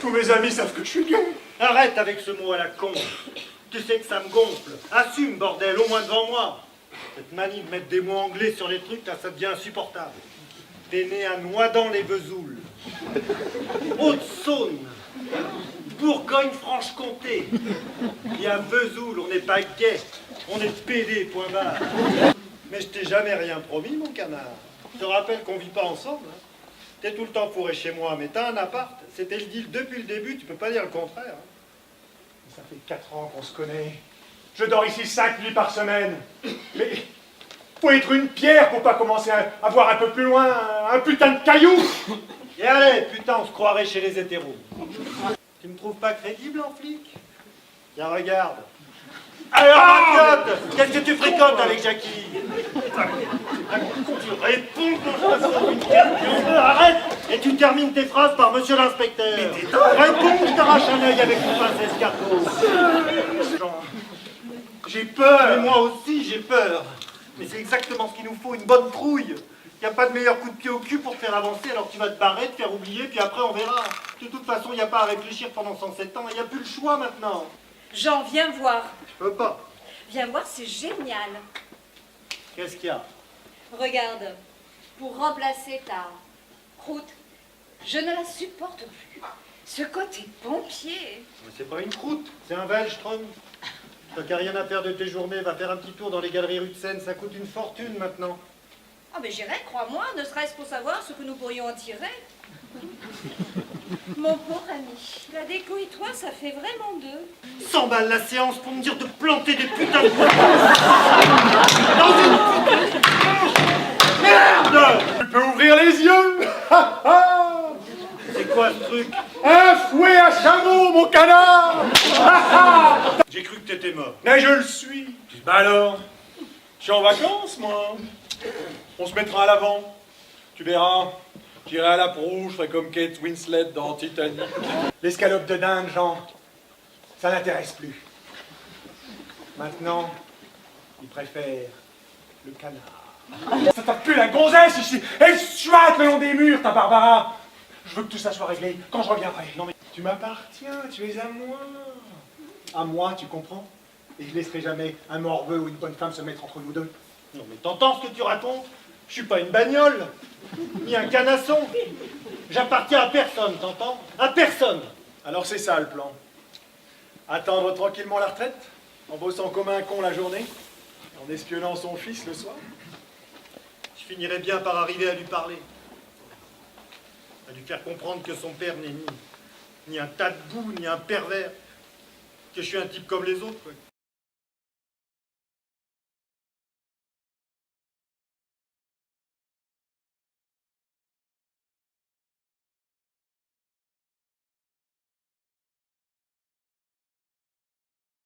Tous mes amis savent que je suis gay. Arrête avec ce mot à la con. Tu sais que ça me gonfle. Assume, bordel, au moins devant moi. Cette manie de mettre des mots anglais sur les trucs, là, ça devient insupportable. T'es né à Noidans-les-Vesouls. Haute-Saône. Bourgogne-Franche-Comté. Et à Vesoul, on n'est pas gay. On est pédé, point barre. Mais je t'ai jamais rien promis, mon canard. Je te rappelle qu'on vit pas ensemble. Hein. T'es tout le temps fourré chez moi, mais t'as un appart. C'était le deal depuis le début, tu peux pas dire le contraire. Hein. Ça fait 4 ans qu'on se connaît. Je dors ici 5 nuits par semaine. Mais faut être une pierre pour pas commencer à voir un peu plus loin un putain de caillou. Et allez, putain, on se croirait chez les hétéros. Tu me trouves pas crédible en flic? Tiens, regarde. Alors, Mathieu, qu'est-ce que tu fréquentes avec Jackie? Tu réponds quand je te pose une question. Arrête. Et tu termines tes phrases par monsieur l'inspecteur. Réponds, je t'arrache un œil avec une pince escargot. J'ai peur. Mais moi aussi, j'ai peur. Mais c'est exactement ce qu'il nous faut, une bonne trouille. Il n'y a pas de meilleur coup de pied au cul pour te faire avancer, alors tu vas te barrer, te faire oublier, puis après on verra. De toute façon, il n'y a pas à réfléchir pendant 107 ans, il n'y a plus le choix maintenant. Jean, viens voir. Je peux pas. Viens voir, c'est génial. Qu'est-ce qu'il y a? Regarde, pour remplacer ta croûte, je ne la supporte plus. Ce côté pompier. Mais c'est pas une croûte, c'est un Wellstrom. Toi qui n'as rien à faire de tes journées, va faire un petit tour dans les galeries rue de Seine, ça coûte une fortune maintenant. Ah mais j'irai, crois-moi, ne serait-ce pour savoir ce que nous pourrions en tirer. Mon pauvre ami, la déco et toi, ça fait vraiment deux. 100 balles la séance pour me dire de planter des putains de dans une putain de... Merde! Tu peux ouvrir les yeux. C'est quoi ce truc? Un fouet à chameau, mon canard. J'ai cru que t'étais mort. Mais je le suis. Bah alors, je suis en vacances, moi. On se mettra à l'avant. Tu verras. J'irai à la proue, je ferai comme Kate Winslet dans Titanic. L'escalope de dinde, Jean, ça n'intéresse plus. Maintenant, il préfère le canard. Ça t'a plus la gonzesse ici. Elle suate le long des murs, ta Barbara. Je veux que tout ça soit réglé quand je reviendrai. Non mais tu m'appartiens, tu es à moi. À moi, tu comprends? Et je laisserai jamais un morveux ou une bonne femme se mettre entre nous deux. Non mais t'entends ce que tu racontes? Je suis pas une bagnole, ni un canasson. J'appartiens à personne, t'entends? À personne. Alors c'est ça le plan. Attendre tranquillement la retraite, en bossant comme un con la journée, en espionnant son fils le soir. Je finirais bien par arriver à lui parler. À lui faire comprendre que son père n'est ni un tas de boue, ni un pervers. Que je suis un type comme les autres, quoi.